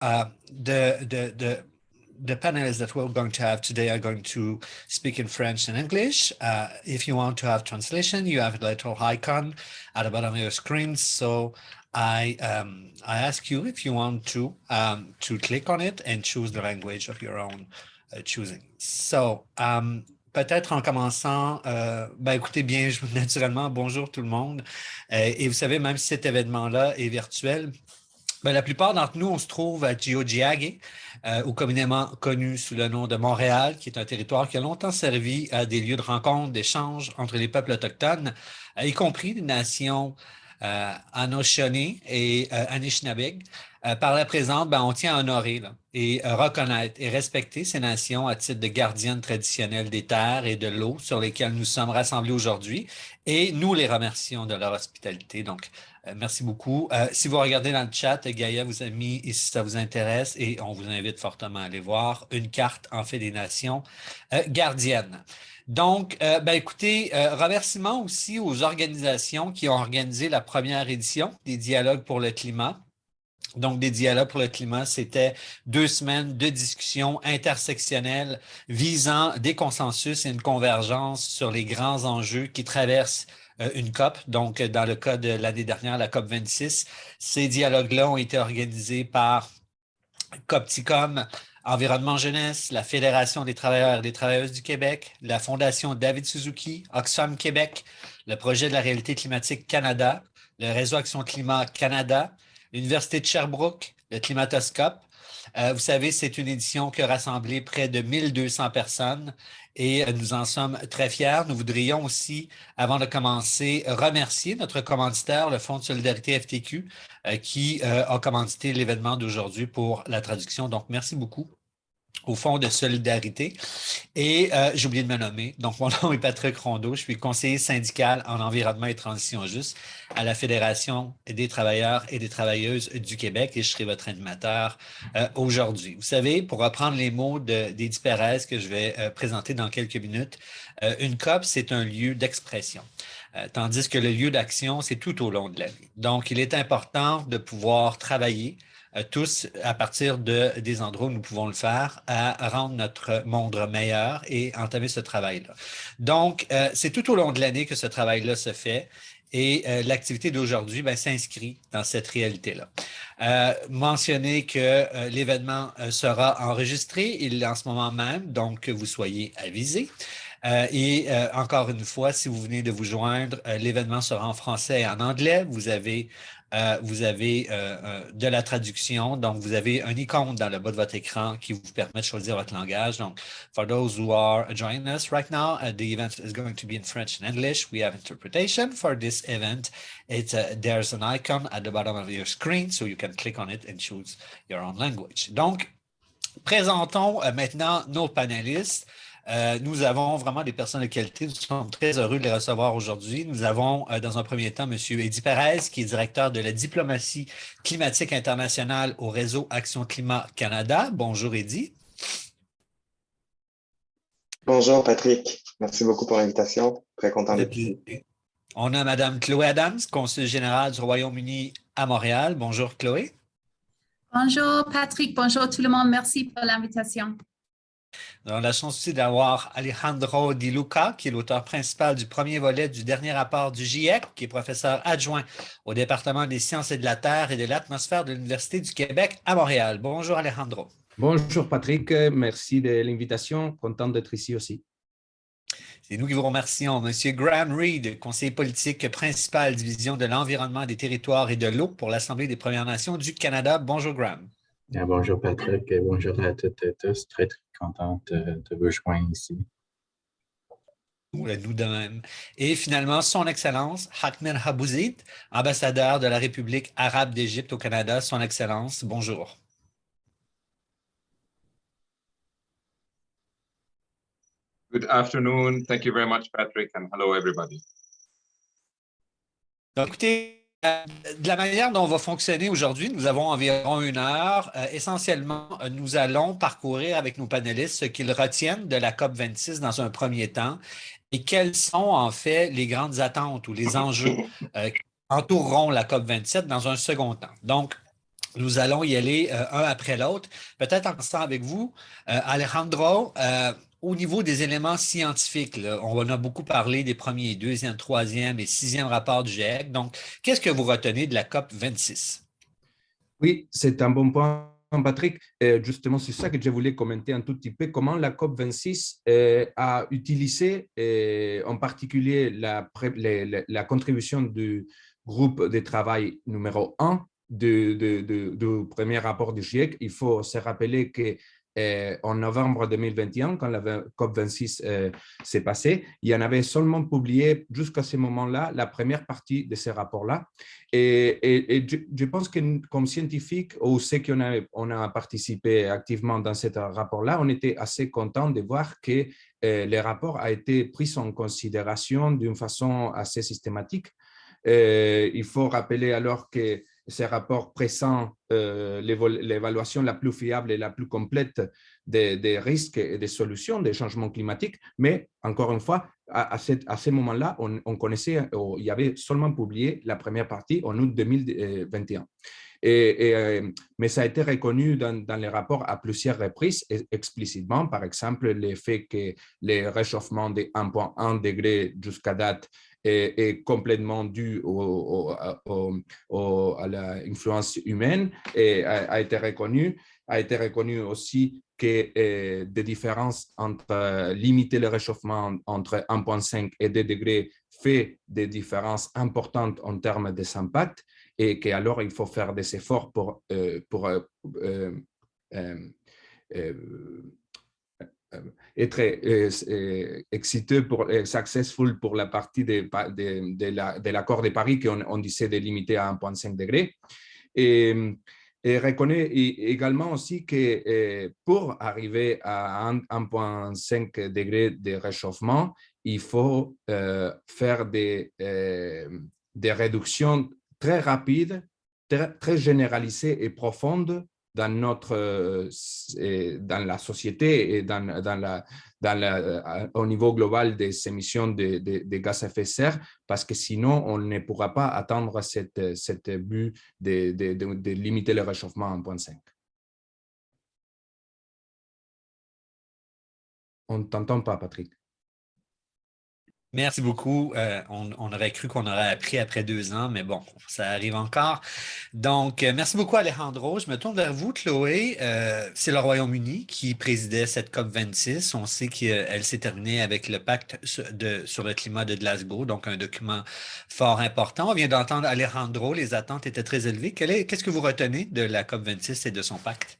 The panelists that we're going to have today are going to speak in French and English. If you want to have translation, you have a little icon at the bottom of your screen. So I ask you if you want to click on it and choose the language of your own choosing. So, peut-être en commençant, écoutez bien, naturellement, bonjour tout le monde. Et vous savez, même si cet événement-là est virtuel, la plupart d'entre nous, on se trouve à Tiohtià:ke, ou communément connu sous le nom de Montréal, qui est un territoire qui a longtemps servi à des lieux de rencontre, d'échange entre les peuples autochtones, y compris les nations Anishinaabe et Anishinabeg. Par la présente, on tient à honorer et reconnaître et respecter ces nations à titre de gardiennes traditionnelles des terres et de l'eau sur lesquelles nous sommes rassemblés aujourd'hui. Et nous les remercions de leur hospitalité. Donc, merci beaucoup. Si vous regardez dans le chat, Gaïa vous a mis, et si ça vous intéresse, et on vous invite fortement à aller voir, une carte en fait des nations gardiennes. Donc, écoutez, remerciements aussi aux organisations qui ont organisé la première édition des Dialogues pour le climat. Donc, des dialogues pour le climat, c'était 2 semaines de discussions intersectionnelles visant des consensus et une convergence sur les grands enjeux qui traversent une COP. Donc, dans le cas de l'année dernière, la COP 26, ces dialogues-là ont été organisés par Copticom, Environnement Jeunesse, la Fédération des travailleurs et des travailleuses du Québec, la Fondation David Suzuki, Oxfam Québec, le Projet de la réalité climatique Canada, le Réseau Action Climat Canada, l'Université de Sherbrooke, le Climatoscope. Vous savez, c'est une édition qui a rassemblé près de 1200 personnes et nous en sommes très fiers. Nous voudrions aussi, avant de commencer, remercier notre commanditaire, le Fonds de solidarité FTQ, qui a commandité l'événement d'aujourd'hui pour la traduction. Donc, merci beaucoup au Fonds de solidarité. Et j'ai oublié de me nommer. Donc, mon nom est Patrick Rondeau. Je suis conseiller syndical en environnement et transition juste à la Fédération des travailleurs et des travailleuses du Québec et je serai votre animateur aujourd'hui. Vous savez, pour reprendre les mots d'Edith Pérez que je vais présenter dans quelques minutes, une COP, c'est un lieu d'expression. Tandis que le lieu d'action, c'est tout au long de la vie. Donc, il est important de pouvoir travailler tous, à partir des endroits où nous pouvons le faire, à rendre notre monde meilleur et entamer ce travail-là. Donc, c'est tout au long de l'année que ce travail-là se fait et l'activité d'aujourd'hui s'inscrit dans cette réalité-là. Mentionner que l'événement sera enregistré, il est en ce moment même, donc que vous soyez avisés. Encore une fois, si vous venez de vous joindre, l'événement sera en français et en anglais. Vous avez de la traduction, donc vous avez un icône dans le bas de votre écran qui vous permet de choisir votre langage. Donc, for those who are joining us right now, the event is going to be in French and English. We have interpretation for this event. There's an icon at the bottom of your screen, so you can click on it and choose your own language. Donc, présentons maintenant nos panélistes. Nous avons vraiment des personnes de qualité. Nous sommes très heureux de les recevoir aujourd'hui. Nous avons, dans un premier temps, M. Eddy Pérez, qui est directeur de la diplomatie climatique internationale au Réseau Action Climat Canada. Bonjour, Eddy. Bonjour, Patrick. Merci beaucoup pour l'invitation. Très content d'être ici. On a Mme Chloé Adams, consul général du Royaume-Uni à Montréal. Bonjour, Chloé. Bonjour, Patrick. Bonjour tout le monde. Merci pour l'invitation. Nous avons la chance aussi d'avoir Alejandro Di Luca, qui est l'auteur principal du premier volet du dernier rapport du GIEC, qui est professeur adjoint au département des sciences et de la Terre et de l'atmosphère de l'Université du Québec à Montréal. Bonjour, Alejandro. Bonjour, Patrick. Merci de l'invitation. Content d'être ici aussi. C'est nous qui vous remercions. Monsieur Graham Reed, conseiller politique principal, division de l'environnement, des territoires et de l'eau pour l'Assemblée des Premières Nations du Canada. Bonjour, Graham. Bonjour, Patrick. Bonjour à toutes et tous. Très contente de vous joindre ici. Nous de même. Et finalement, son Excellence, Ahmed Abouzid, ambassadeur de la République arabe d'Égypte au Canada. Son Excellence, bonjour. Good afternoon. Thank you very much, Patrick, and hello, everybody. Donc, écoutez, de la manière dont on va fonctionner aujourd'hui, nous avons environ 1 heure. Essentiellement, nous allons parcourir avec nos panélistes ce qu'ils retiennent de la COP 26 dans un premier temps et quelles sont en fait les grandes attentes ou les enjeux qui entoureront la COP 27 dans un second temps. Donc, Nous allons y aller un après l'autre. Peut-être en commençant avec vous, Alejandro, au niveau des éléments scientifiques, là, on en a beaucoup parlé des premiers, deuxième, troisième et sixième rapports du GIEC. Donc, qu'est-ce que vous retenez de la COP 26? Oui, c'est un bon point, Patrick. Justement, c'est ça que je voulais commenter un tout petit peu, comment la COP26 a utilisé en particulier la contribution du groupe de travail numéro 1 du premier rapport du GIEC. Il faut se rappeler que en novembre 2021, quand la COP26 s'est passée, il y en avait seulement publié jusqu'à ce moment-là la première partie de ces rapports-là. Et je pense que comme scientifique, ou ceux qui on a participé activement dans ce rapport-là, on était assez content de voir que le rapport a été pris en considération d'une façon assez systématique. Il faut rappeler alors que ce rapport présente l'évaluation la plus fiable et la plus complète des risques et des solutions des changements climatiques. Mais encore une fois, à ce moment-là, on connaissait, il y avait seulement publié la première partie en août 2021. Mais ça a été reconnu dans les rapports à plusieurs reprises explicitement. Par exemple, le fait que le réchauffement de 1,1 degré jusqu'à date est complètement dû à l'influence humaine et a été reconnu. A été reconnu aussi que des différences entre limiter le réchauffement entre 1,5 et 2 degrés fait des différences importantes en termes des impacts et qu'alors il faut faire des efforts pour être excité, successful pour la partie de l'accord de Paris qu'on disait de limiter à 1,5 degré. Et reconnaît également aussi que pour arriver à 1,5 degré de réchauffement, il faut faire des réductions très rapides, très généralisées et profondes dans la société et au niveau global des émissions de gaz à effet de serre, parce que sinon, on ne pourra pas atteindre cette but de limiter le réchauffement à 1,5. On ne t'entend pas, Patrick. Merci beaucoup. On aurait cru qu'on aurait appris après 2 ans, mais bon, ça arrive encore. Donc, merci beaucoup, Alejandro. Je me tourne vers vous, Chloé. C'est le Royaume-Uni qui présidait cette COP26. On sait qu'elle s'est terminée avec le pacte sur le climat de Glasgow, donc un document fort important. On vient d'entendre Alejandro, les attentes étaient très élevées. Qu'est-ce que vous retenez de la COP26 et de son pacte?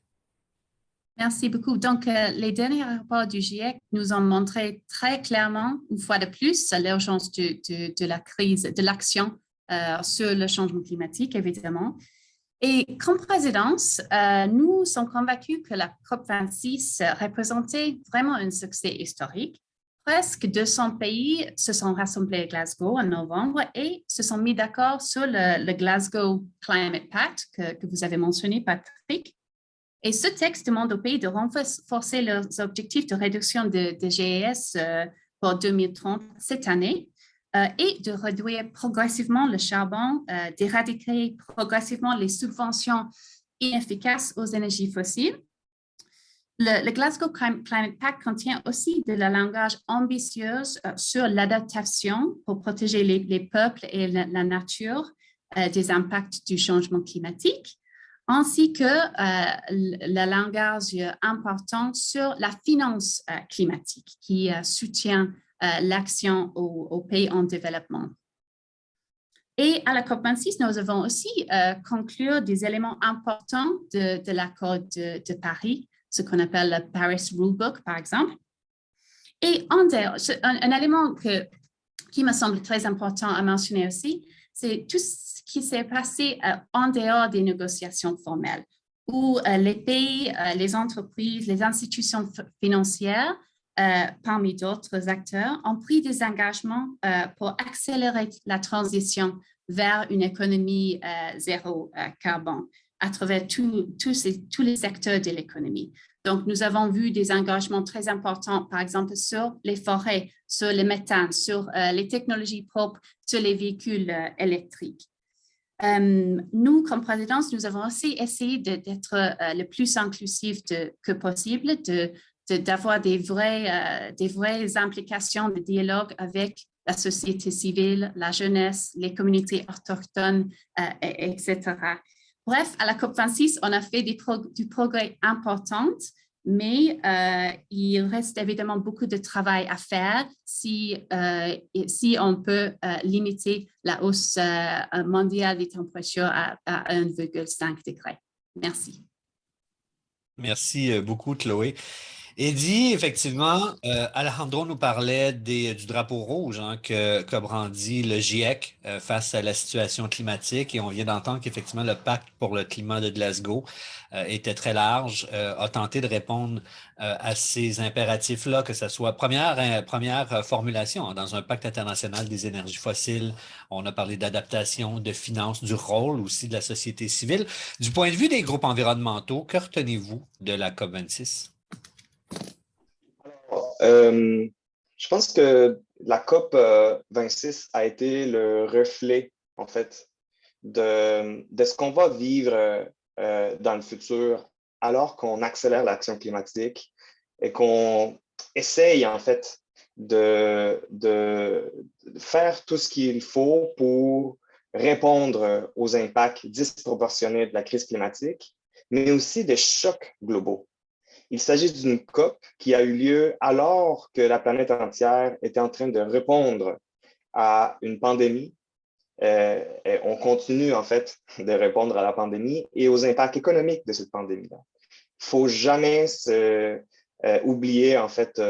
Merci beaucoup. Donc, les derniers rapports du GIEC nous ont montré très clairement, une fois de plus, l'urgence de la crise, de l'action sur le changement climatique, évidemment. Et comme présidence, nous sommes convaincus que la COP26 représentait vraiment un succès historique. Presque 200 pays se sont rassemblés à Glasgow en novembre et se sont mis d'accord sur le Glasgow Climate Pact que vous avez mentionné, Patrick. Et ce texte demande aux pays de renforcer leurs objectifs de réduction de GES pour 2030 cette année et de réduire progressivement le charbon, d'éradiquer progressivement les subventions inefficaces aux énergies fossiles. Le Glasgow Climate Pact contient aussi de la langage ambitieuse sur l'adaptation pour protéger les peuples et la nature des impacts du changement climatique, ainsi que le langage important sur la finance climatique qui soutient l'action aux pays en développement. Et à la COP26, nous avons aussi conclu des éléments importants de l'accord de Paris, ce qu'on appelle le Paris Rulebook, par exemple. Et un élément qui me semble très important à mentionner aussi, c'est tout ce qui s'est passé en dehors des négociations formelles, où les pays, les entreprises, les institutions financières, parmi d'autres acteurs, ont pris des engagements pour accélérer la transition vers une économie zéro carbone à travers tous les secteurs de l'économie. Donc, nous avons vu des engagements très importants, par exemple, sur les forêts, sur le méthane, sur les technologies propres, sur les véhicules électriques. Nous, comme présidence, nous avons aussi essayé d'être le plus inclusif que possible, d'avoir des vraies implications de dialogue avec la société civile, la jeunesse, les communautés autochtones, etc. Bref, à la COP26, on a fait du progrès important, mais il reste évidemment beaucoup de travail à faire si on peut limiter la hausse mondiale des températures à 1,5 degré. Merci. Merci beaucoup, Chloé. Eddie, effectivement, Alejandro nous parlait du drapeau rouge qu'a brandi le GIEC face à la situation climatique et on vient d'entendre qu'effectivement le pacte pour le climat de Glasgow était très large, a tenté de répondre à ces impératifs-là, que ce soit première formulation dans un pacte international des énergies fossiles. On a parlé d'adaptation, de finances, du rôle aussi de la société civile. Du point de vue des groupes environnementaux, que retenez-vous de la COP26? Je pense que la COP 26 a été le reflet, en fait, de ce qu'on va vivre dans le futur alors qu'on accélère l'action climatique et qu'on essaye, en fait, de faire tout ce qu'il faut pour répondre aux impacts disproportionnés de la crise climatique, mais aussi des chocs globaux. Il s'agit d'une COP qui a eu lieu alors que la planète entière était en train de répondre à une pandémie. Et on continue en fait de répondre à la pandémie et aux impacts économiques de cette pandémie-là. Il ne faut jamais oublier en fait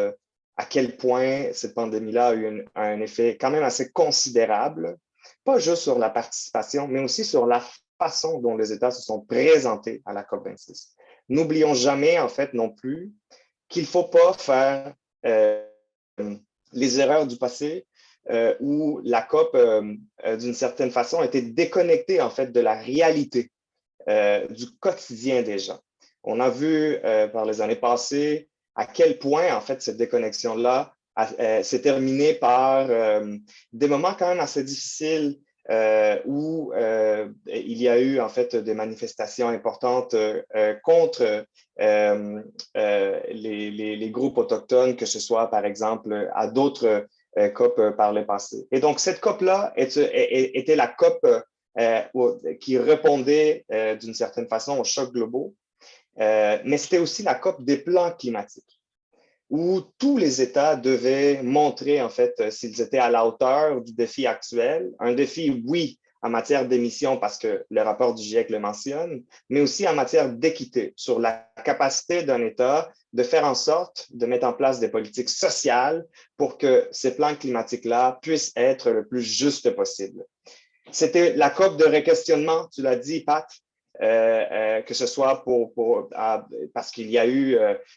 à quel point cette pandémie-là a eu un effet quand même assez considérable, pas juste sur la participation, mais aussi sur la façon dont les États se sont présentés à la COP26. N'oublions jamais, en fait, non plus, qu'il ne faut pas faire les erreurs du passé où la COP, d'une certaine façon, était déconnectée, en fait, de la réalité du quotidien des gens. On a vu par les années passées à quel point, en fait, cette déconnexion-là s'est terminée par des moments quand même assez difficiles où il y a eu en fait des manifestations importantes contre les groupes autochtones, que ce soit par exemple à d'autres COP par le passé. Et donc cette COP-là était la COP qui répondait d'une certaine façon aux chocs globaux, mais c'était aussi la COP des plans climatiques, où tous les États devaient montrer, en fait, s'ils étaient à la hauteur du défi actuel. Un défi, oui, en matière d'émissions, parce que le rapport du GIEC le mentionne, mais aussi en matière d'équité, sur la capacité d'un État de faire en sorte de mettre en place des politiques sociales pour que ces plans climatiques-là puissent être le plus juste possible. C'était la COP de requestionnement, tu l'as dit, Pat, que ce soit parce qu'il y a eu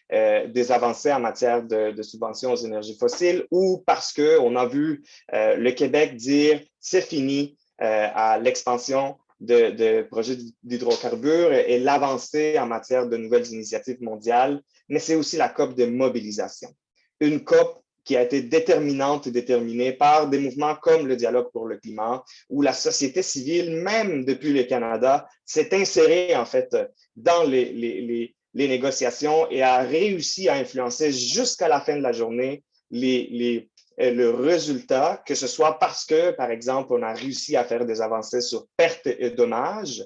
des avancées en matière de subventions aux énergies fossiles ou parce qu'on a vu le Québec dire c'est fini à l'expansion de projets d'hydrocarbures et l'avancée en matière de nouvelles initiatives mondiales, mais c'est aussi la COP de mobilisation. Une COP qui a été déterminante et déterminée par des mouvements comme le Dialogue pour le climat, où la société civile, même depuis le Canada, s'est insérée en fait dans les négociations et a réussi à influencer jusqu'à la fin de la journée le résultat, que ce soit parce que, par exemple, on a réussi à faire des avancées sur pertes et dommages.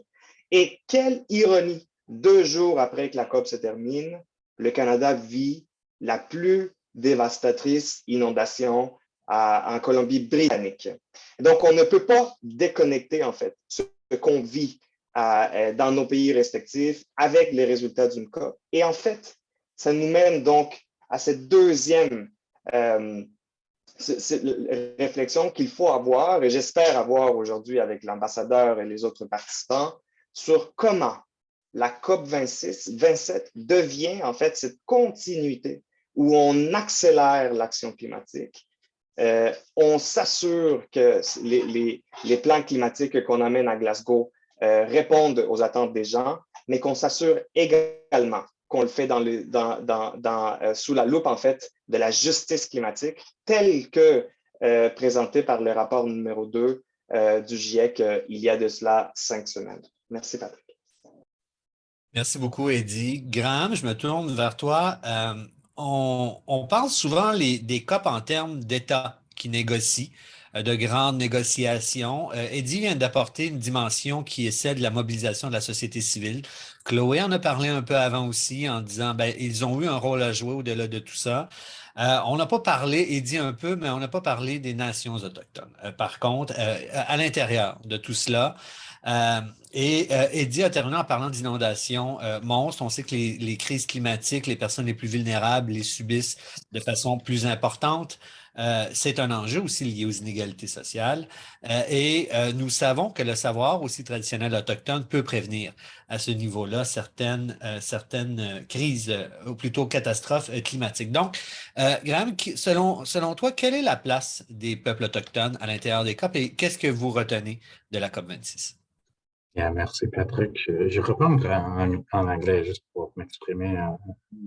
Et quelle ironie, 2 jours après que la COP se termine, le Canada vit la plus dévastatrice inondation en Colombie-Britannique. Donc, on ne peut pas déconnecter, en fait, ce qu'on vit dans nos pays respectifs avec les résultats d'une COP. Et en fait, ça nous mène donc à cette deuxième réflexion qu'il faut avoir, et j'espère avoir aujourd'hui avec l'ambassadeur et les autres participants, sur comment la COP 27 devient en fait cette continuité où on accélère l'action climatique, on s'assure que les plans climatiques qu'on amène à Glasgow répondent aux attentes des gens, mais qu'on s'assure également qu'on le fait sous la loupe en fait de la justice climatique, telle que présentée par le rapport numéro 2 du GIEC il y a de cela 5 semaines. Merci, Patrick. Merci beaucoup, Eddie. Graham, je me tourne vers toi. On parle souvent des COP en termes d'États qui négocient, de grandes négociations. Eddie vient d'apporter une dimension qui est celle de la mobilisation de la société civile. Chloé en a parlé un peu avant aussi en disant ben, ils ont eu un rôle à jouer au-delà de tout ça. On n'a pas parlé, Eddie un peu, mais on n'a pas parlé des nations autochtones. Par contre, à l'intérieur de tout cela, Eddie a terminé en parlant d'inondations monstres. On sait que les crises climatiques, les personnes les plus vulnérables les subissent de façon plus importante. C'est un enjeu aussi lié aux inégalités sociales. Nous savons que le savoir aussi traditionnel autochtone peut prévenir à ce niveau-là certaines crises ou plutôt catastrophes climatiques. Donc, Graham, selon toi, quelle est la place des peuples autochtones à l'intérieur des COP et qu'est-ce que vous retenez de la COP 26? Yeah, merci, Patrick. Je reprends en anglais juste pour m'exprimer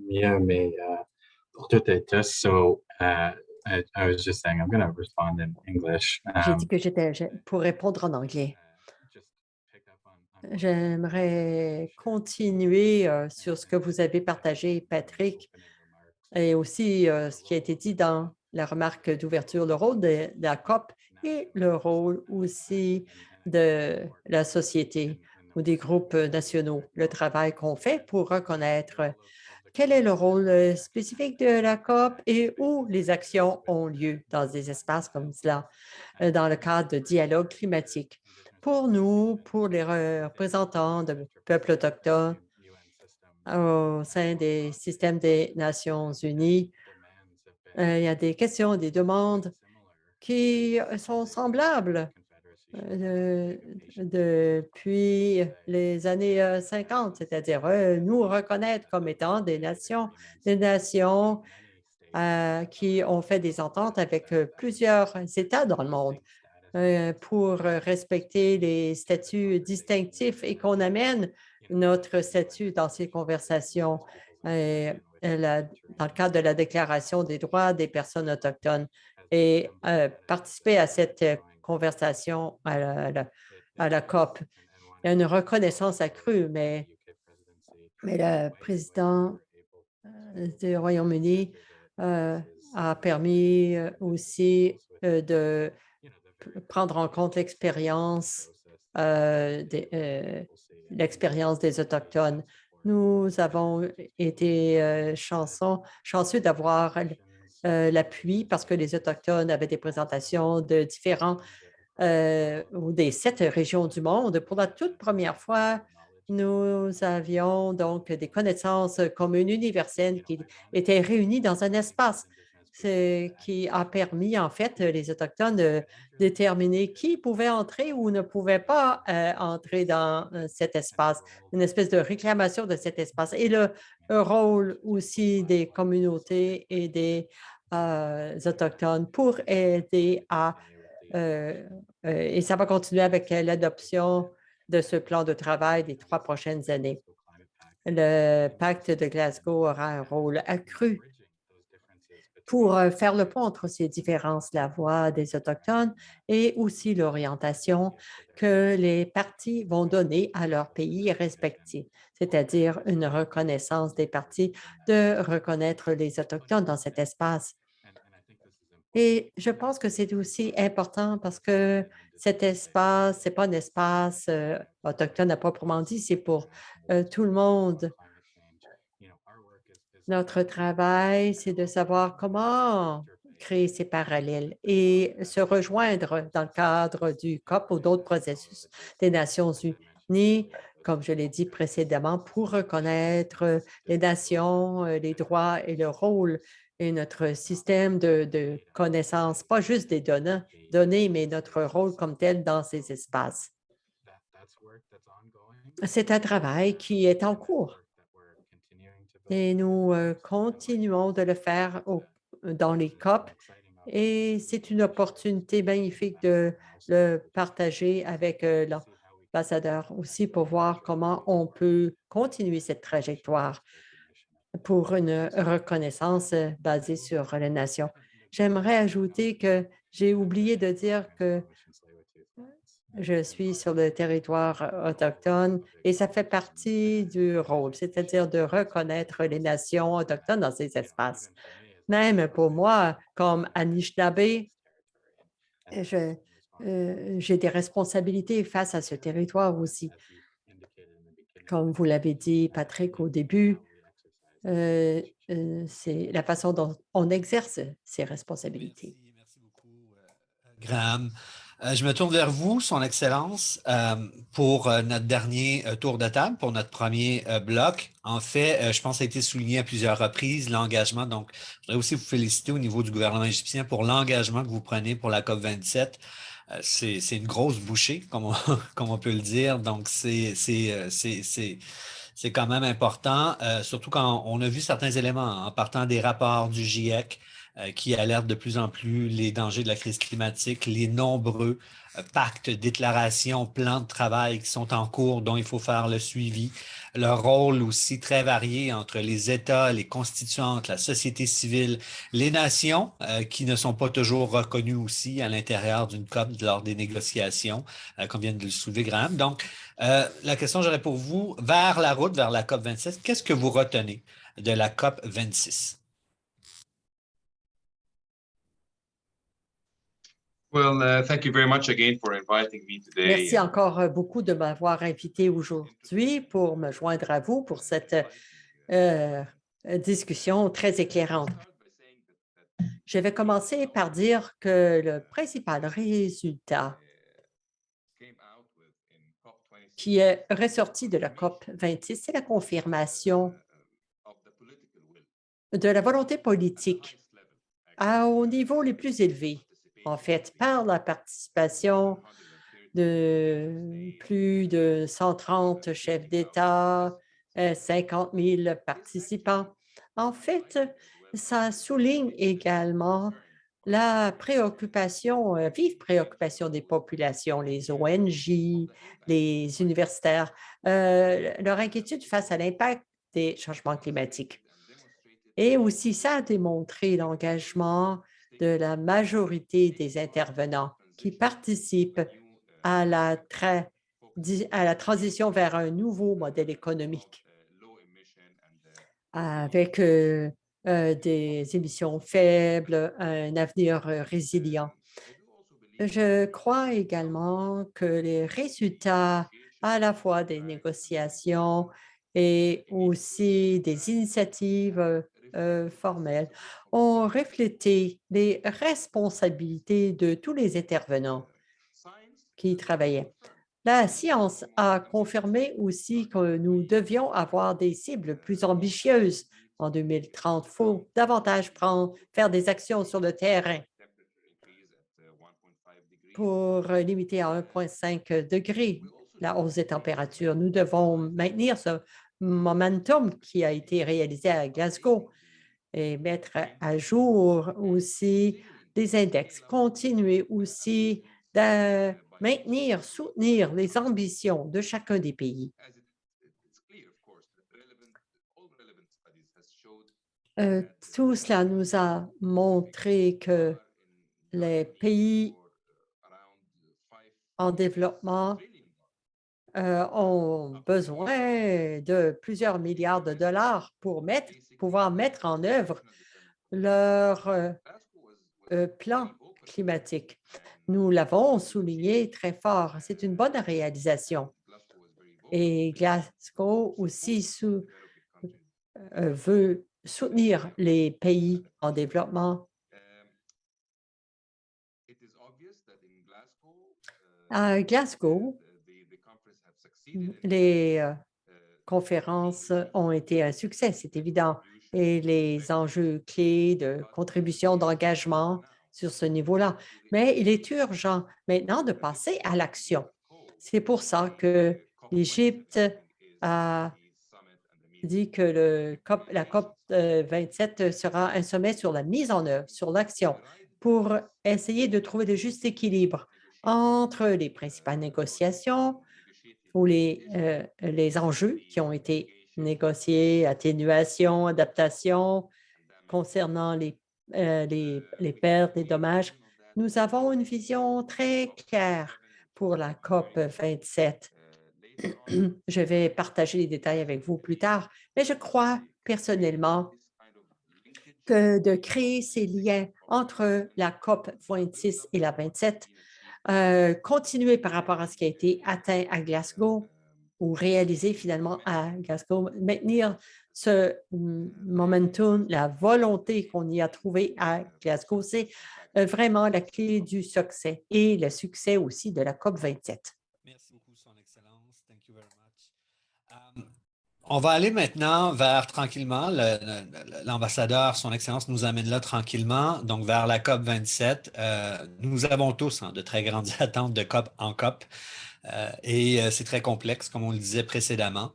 mieux, mais pour tout être, so I was just saying I'm going to respond in English. J'ai dit que j'étais pour répondre en anglais. J'aimerais continuer sur ce que vous avez partagé, Patrick, et aussi ce qui a été dit dans la remarque d'ouverture, le rôle de la COP et le rôle aussi de la société ou des groupes nationaux, le travail qu'on fait pour reconnaître quel est le rôle spécifique de la COP et où les actions ont lieu dans des espaces comme cela, dans le cadre de dialogue climatique. Pour nous, pour les représentants de peuples autochtones au sein des systèmes des Nations unies, il y a des questions, des demandes qui sont semblables depuis les années 50, c'est-à-dire nous reconnaître comme étant des nations qui ont fait des ententes avec plusieurs États dans le monde pour respecter les statuts distinctifs et qu'on amène notre statut dans ces conversations dans le cadre de la Déclaration des droits des personnes autochtones et participer à cette conversation à la COP. Il y a une reconnaissance accrue, mais le président du Royaume-Uni a permis aussi de prendre en compte l'expérience des Autochtones. Nous avons été chanceux d'avoir l'appui parce que les Autochtones avaient des présentations de différents ou des 7 régions du monde. Pour la toute première fois, nous avions donc des connaissances communes universelles qui étaient réunies dans un espace, ce qui a permis en fait les Autochtones de déterminer qui pouvait entrer ou ne pouvait pas entrer dans cet espace, une espèce de réclamation de cet espace. Et le rôle aussi des communautés et des Autochtones pour aider à et ça va continuer avec l'adoption de ce plan de travail des 3 prochaines années. Le pacte de Glasgow aura un rôle accru pour faire le pont entre ces différences, la voix des Autochtones et aussi l'orientation que les partis vont donner à leur pays respectif, c'est-à-dire une reconnaissance des partis de reconnaître les Autochtones dans cet espace. Et je pense que c'est aussi important parce que cet espace, ce n'est pas un espace autochtone à proprement dit, c'est pour tout le monde. Notre travail, c'est de savoir comment créer ces parallèles et se rejoindre dans le cadre du COP ou d'autres processus des Nations unies, comme je l'ai dit précédemment, pour reconnaître les nations, les droits et le rôle et notre système de connaissances, pas juste des données, mais notre rôle comme tel dans ces espaces. C'est un travail qui est en cours et nous continuons de le faire dans les COP et c'est une opportunité magnifique de le partager avec l'ambassadeur aussi pour voir comment on peut continuer cette trajectoire pour une reconnaissance basée sur les nations. J'aimerais ajouter que j'ai oublié de dire que Je suis sur le territoire autochtone et ça fait partie du rôle, c'est-à-dire de reconnaître les nations autochtones dans ces espaces. Même pour moi, comme Anishinaabe, j'ai des responsabilités face à ce territoire aussi. Comme vous l'avez dit, Patrick, au début, c'est la façon dont on exerce ces responsabilités. Merci beaucoup, Graham. Je me tourne vers vous, Son Excellence, pour notre dernier tour de table, pour notre premier bloc. En fait, je pense que ça a été souligné à plusieurs reprises, l'engagement. Donc, je voudrais aussi vous féliciter au niveau du gouvernement égyptien pour l'engagement que vous prenez pour la COP27. C'est une grosse bouchée, comme on peut le dire. Donc, c'est quand même important, surtout quand on a vu certains éléments en partant des rapports du GIEC qui alertent de plus en plus les dangers de la crise climatique, les nombreux pactes, déclarations, plans de travail qui sont en cours, dont il faut faire le suivi, le rôle aussi très varié entre les États, les constituantes, la société civile, les nations qui ne sont pas toujours reconnues aussi à l'intérieur d'une COP lors des négociations, comme vient de le soulever Graham. Donc, la question que j'aurais pour vous, vers la route, vers la COP 26, qu'est-ce que vous retenez de la COP 26? Well, thank you very much again for inviting me today. Merci encore beaucoup de m'avoir invité aujourd'hui pour me joindre à vous pour cette discussion très éclairante. Je vais commencer par dire que le principal résultat qui est ressorti de la COP 26, c'est la confirmation de la volonté politique au niveau les plus élevés, en fait, par la participation de plus de 130 chefs d'État, 50 000 participants. En fait, ça souligne également la préoccupation, vive préoccupation des populations, les ONG, les universitaires, leur inquiétude face à l'impact des changements climatiques. Et aussi, ça a démontré l'engagement de la majorité des intervenants qui participent à la transition vers un nouveau modèle économique avec des émissions faibles, un avenir résilient. Je crois également que les résultats à la fois des négociations et aussi des initiatives formelles ont reflété les responsabilités de tous les intervenants qui y travaillaient. La science a confirmé aussi que nous devions avoir des cibles plus ambitieuses en 2030. Il faut davantage faire des actions sur le terrain pour limiter à 1,5 degré la hausse des températures. Nous devons maintenir ce momentum qui a été réalisé à Glasgow et mettre à jour aussi des index, continuer aussi de maintenir, soutenir les ambitions de chacun des pays. Tout cela nous a montré que les pays en développement ont besoin de plusieurs milliards de dollars pour pouvoir mettre en œuvre leur plan climatique. Nous l'avons souligné très fort. C'est une bonne réalisation. Et Glasgow aussi veut soutenir les pays en développement. À Glasgow, les conférences ont été un succès, c'est évident, et les enjeux clés de contribution d'engagement sur ce niveau-là. Mais il est urgent maintenant de passer à l'action. C'est pour ça que l'Égypte a dit que la COP 27 sera un sommet sur la mise en œuvre, sur l'action, pour essayer de trouver le juste équilibre entre les principales négociations ou les enjeux qui ont été négociés, atténuation, adaptation, concernant les pertes, les dommages. Nous avons une vision très claire pour la COP 27. Je vais partager les détails avec vous plus tard, mais je crois personnellement que de créer ces liens entre la COP 26 et la 27, continuer par rapport à ce qui a été atteint à Glasgow ou réalisé finalement à Glasgow, maintenir ce momentum, la volonté qu'on y a trouvée à Glasgow, c'est vraiment la clé du succès et le succès aussi de la COP 27. Merci beaucoup, Son Excellence. Thank you very much. On va aller maintenant vers tranquillement, l'ambassadeur, Son Excellence nous amène là tranquillement, donc vers la COP 27. Nous avons tous de très grandes attentes de COP en COP. Et c'est très complexe, comme on le disait précédemment.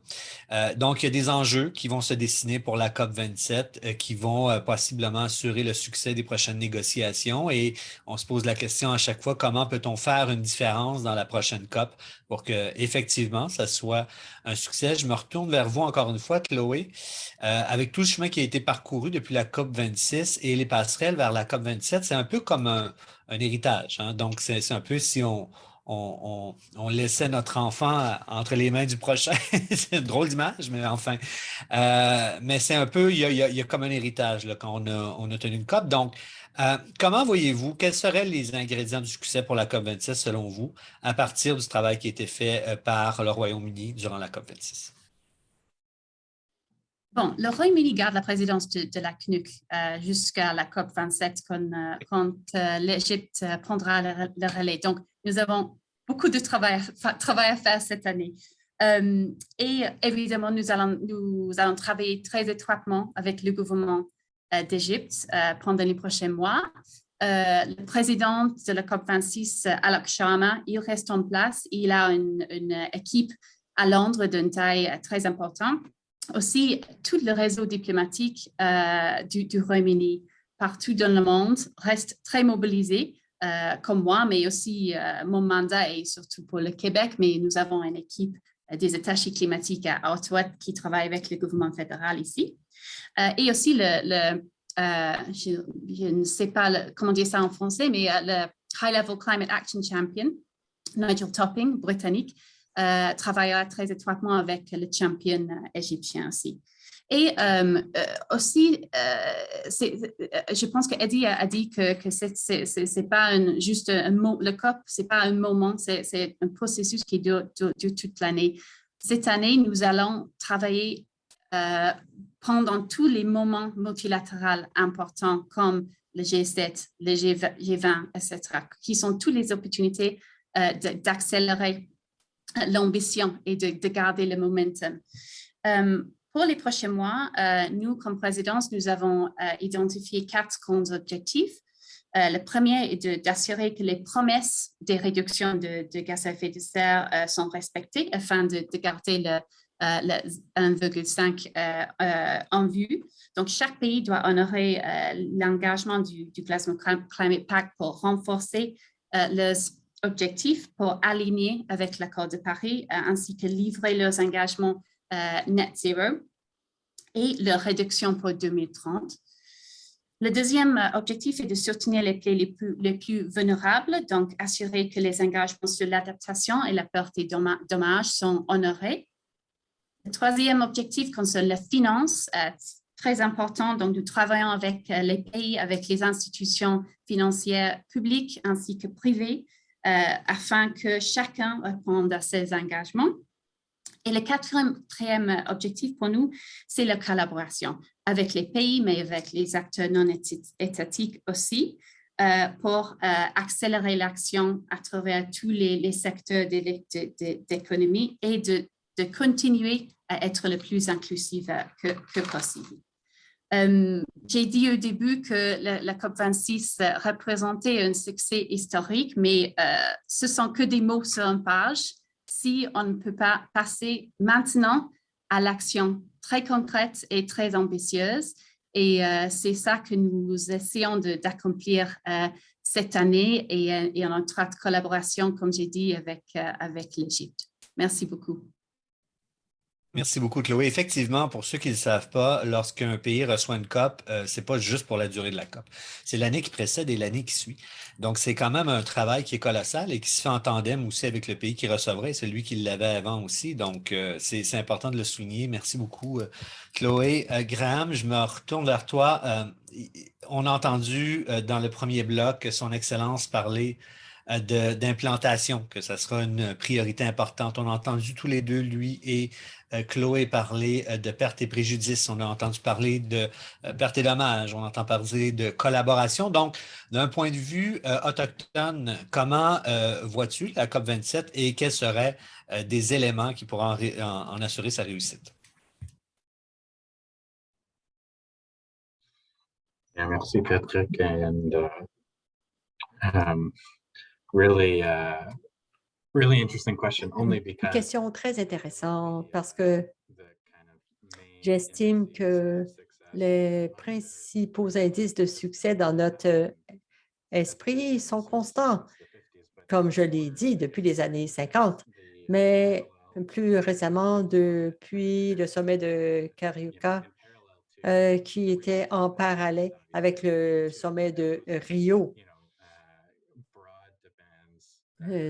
Donc, il y a des enjeux qui vont se dessiner pour la COP 27 qui vont possiblement assurer le succès des prochaines négociations. Et on se pose la question à chaque fois, comment peut-on faire une différence dans la prochaine COP pour que effectivement, ça soit un succès? Je me retourne vers vous encore une fois, Chloé. Avec tout le chemin qui a été parcouru depuis la COP 26 et les passerelles vers la COP 27, c'est un peu comme un héritage. Donc, c'est un peu si on laissait notre enfant entre les mains du prochain. C'est une drôle d'image, mais enfin. Mais c'est un peu, il y a comme un héritage là, quand on a tenu une COP. Donc, comment voyez-vous, quels seraient les ingrédients du succès pour la COP 26 selon vous, à partir du travail qui a été fait par le Royaume-Uni durant la COP 26? Bon, le Royaume-Uni garde la présidence de la CNUC jusqu'à la COP 27 quand l'Égypte prendra le relais. Donc, nous avons beaucoup de travail à faire cette année. Et évidemment, nous allons travailler très étroitement avec le gouvernement d'Égypte pendant les prochains mois. Le président de la COP 26, Alok Sharma, il reste en place. Il a une équipe à Londres d'une taille très importante. Aussi, tout le réseau diplomatique du Royaume-Uni partout dans le monde reste très mobilisé, comme moi, mais aussi mon mandat est surtout pour le Québec, mais nous avons une équipe des attachés climatiques à Ottawa qui travaille avec le gouvernement fédéral ici. Et aussi, je ne sais pas comment dire ça en français, mais le High Level Climate Action Champion, Nigel Topping, britannique, travaillera très étroitement avec le champion égyptien aussi. Et aussi, je pense qu'Eddie a dit que c'est pas juste un mot, le COP, c'est pas un moment, c'est un processus qui dure toute l'année. Cette année, nous allons travailler pendant tous les moments multilatéraux importants comme le G7, le G20, etc., qui sont toutes les opportunités d'accélérer l'ambition et de garder le momentum. Pour les prochains mois, nous, comme présidence, nous avons identifié 4 grands objectifs. Le premier est d'assurer que les promesses des réductions de gaz à effet de serre sont respectées afin de garder le 1,5 en vue. Donc, chaque pays doit honorer l'engagement du Glasgow Climate Pact pour renforcer les objectifs pour aligner avec l'accord de Paris ainsi que livrer leurs engagements net zero et leur réduction pour 2030. Le deuxième objectif est de soutenir les pays les plus vulnérables, donc assurer que les engagements sur l'adaptation et la peur des dommages sont honorés. Le troisième objectif concerne la finance, très important. Donc, nous travaillons avec les pays, avec les institutions financières publiques ainsi que privées afin que chacun réponde à ses engagements. Et le quatrième objectif pour nous, c'est la collaboration avec les pays, mais avec les acteurs non étatiques aussi, pour accélérer l'action à travers tous les secteurs d'économie et de continuer à être le plus inclusif que possible. J'ai dit au début que la COP26 représentait un succès historique, mais ce sont que des mots sur une page si on ne peut pas passer maintenant à l'action très concrète et très ambitieuse. Et c'est ça que nous essayons d'accomplir cette année et en étroite collaboration, comme j'ai dit, avec l'Égypte. Merci beaucoup. Merci beaucoup, Chloé. Effectivement, pour ceux qui ne le savent pas, lorsqu'un pays reçoit une COP, c'est pas juste pour la durée de la COP. C'est l'année qui précède et l'année qui suit. Donc, c'est quand même un travail qui est colossal et qui se fait en tandem aussi avec le pays qui recevrait, celui qui l'avait avant aussi. Donc, c'est important de le souligner. Merci beaucoup, Chloé. Graham, je me retourne vers toi. On a entendu dans le premier bloc son Excellence parler d'implantation, que ça sera une priorité importante. On a entendu tous les deux, lui et Chloé, parler de pertes et préjudices. On a entendu parler de pertes et dommages. On entend parler de collaboration. Donc, d'un point de vue autochtone, comment vois-tu la COP27 et quels seraient des éléments qui pourraient en assurer sa réussite? Yeah, merci, Patrick. And really, really interesting question, only Une because question très intéressante parce que j'estime que les principaux indices de succès dans notre esprit sont constants, comme je l'ai dit, depuis les années 50, mais plus récemment, depuis le sommet de Carioca, qui était en parallèle avec le sommet de Rio.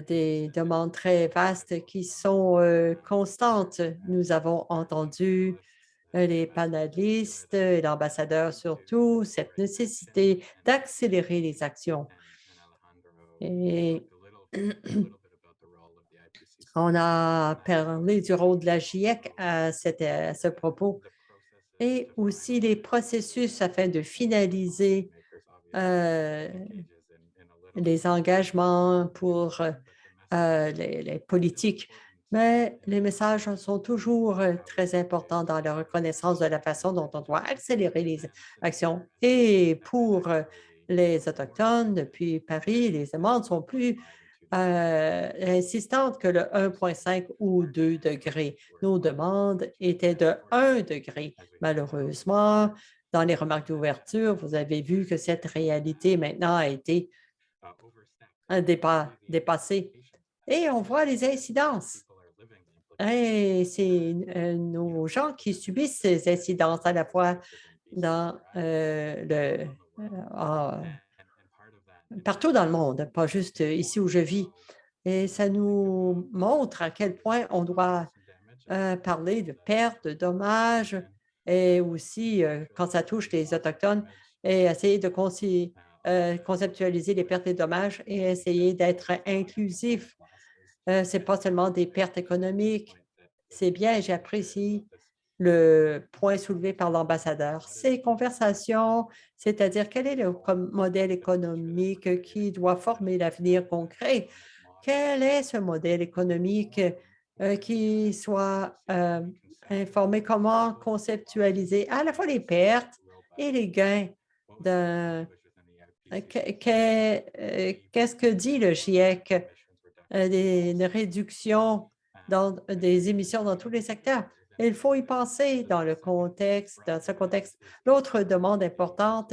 Des demandes très vastes qui sont constantes. Nous avons entendu les panélistes et l'ambassadeur surtout, cette nécessité d'accélérer les actions. Et on a parlé du rôle de la GIEC à ce propos et aussi les processus afin de finaliser les engagements pour les politiques. Mais les messages sont toujours très importants dans la reconnaissance de la façon dont on doit accélérer les actions. Et pour les Autochtones, depuis Paris, les demandes sont plus insistantes que le 1,5 ou 2 degrés. Nos demandes étaient de 1 degré. Malheureusement, dans les remarques d'ouverture, vous avez vu que cette réalité maintenant a été dépassée. Et on voit les incidences. Et c'est nos gens qui subissent ces incidences à la fois dans partout dans le monde, pas juste ici où je vis. Et ça nous montre à quel point on doit parler de pertes, de dommages et aussi, quand ça touche les Autochtones, et essayer de conceptualiser les pertes et dommages et essayer d'être inclusif. Ce n'est pas seulement des pertes économiques. C'est bien, j'apprécie le point soulevé par l'ambassadeur. Ces conversations, c'est-à-dire quel est le modèle économique qui doit former l'avenir concret? Quel est ce modèle économique qui soit informé? Comment conceptualiser à la fois les pertes et les gains d'un qu'est-ce que dit le GIEC? Des réductions dans des émissions dans tous les secteurs. Il faut y penser dans ce contexte. L'autre demande importante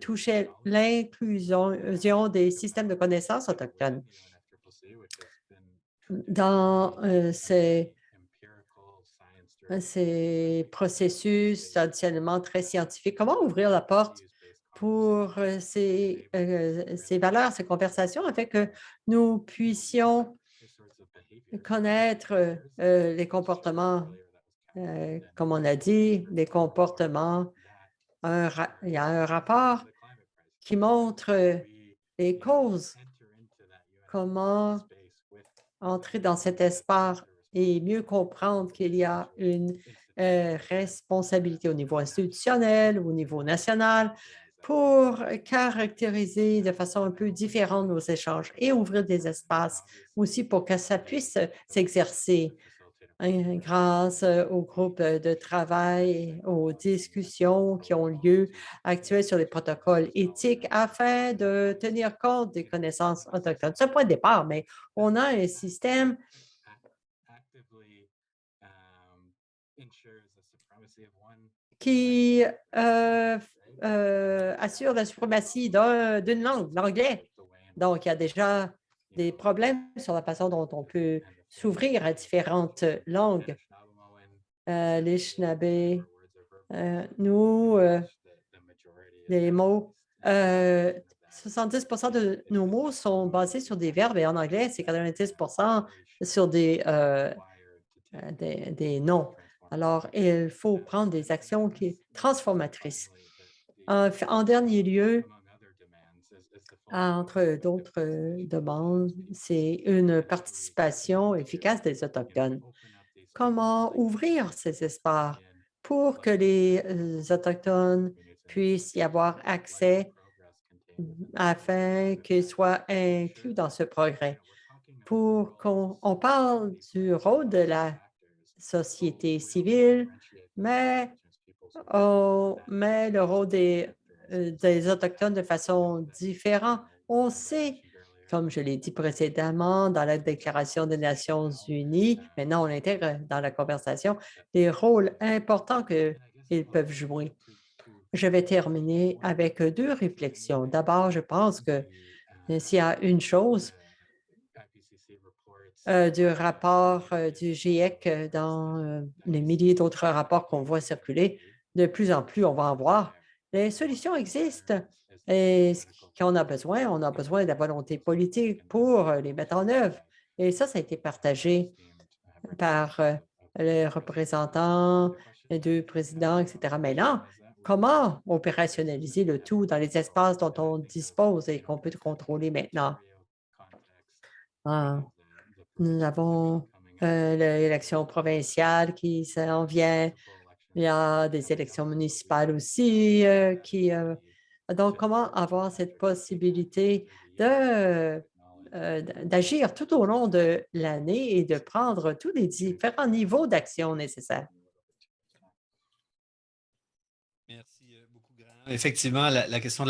touchait l'inclusion des systèmes de connaissances autochtones. Dans ces processus traditionnellement très scientifiques, comment ouvrir la porte pour ces valeurs, ces conversations, afin que nous puissions connaître les comportements, comme on a dit, les comportements. Il y a un rapport qui montre les causes, comment entrer dans cet espace et mieux comprendre qu'il y a une responsabilité au niveau institutionnel, au niveau national, pour caractériser de façon un peu différente nos échanges et ouvrir des espaces aussi pour que ça puisse s'exercer grâce au groupe de travail, aux discussions qui ont lieu actuelles sur les protocoles éthiques afin de tenir compte des connaissances autochtones. C'est un point de départ, mais on a un système qui assure la suprématie d'une langue, l'anglais. Donc, il y a déjà des problèmes sur la façon dont on peut s'ouvrir à différentes langues. l'Anishinaabe, nous, les mots, 70% de nos mots sont basés sur des verbes et en anglais, c'est 90% sur des noms. Alors, il faut prendre des actions transformatrices. En dernier lieu, entre d'autres demandes, c'est une participation efficace des Autochtones. Comment ouvrir ces espaces pour que les Autochtones puissent y avoir accès afin qu'ils soient inclus dans ce progrès? Pour qu'on parle du rôle de la société civile, mais on met le rôle des Autochtones de façon différente. On sait, comme je l'ai dit précédemment, dans la Déclaration des Nations unies, maintenant on l'intègre dans la conversation, les rôles importants qu'ils peuvent jouer. Je vais terminer avec 2 réflexions. D'abord, je pense que s'il y a une chose du rapport du GIEC dans les milliers d'autres rapports qu'on voit circuler, de plus en plus, on va en voir. Les solutions existent et ce qu'on a besoin de la volonté politique pour les mettre en œuvre. Et ça a été partagé par les représentants, les 2 présidents, etc. Maintenant, comment opérationnaliser le tout dans les espaces dont on dispose et qu'on peut contrôler maintenant? Nous avons l'élection provinciale qui s'en vient. Il y a des élections municipales aussi donc, comment avoir cette possibilité d'agir tout au long de l'année et de prendre tous les différents niveaux d'action nécessaires? Merci beaucoup, Graham. Effectivement, la question de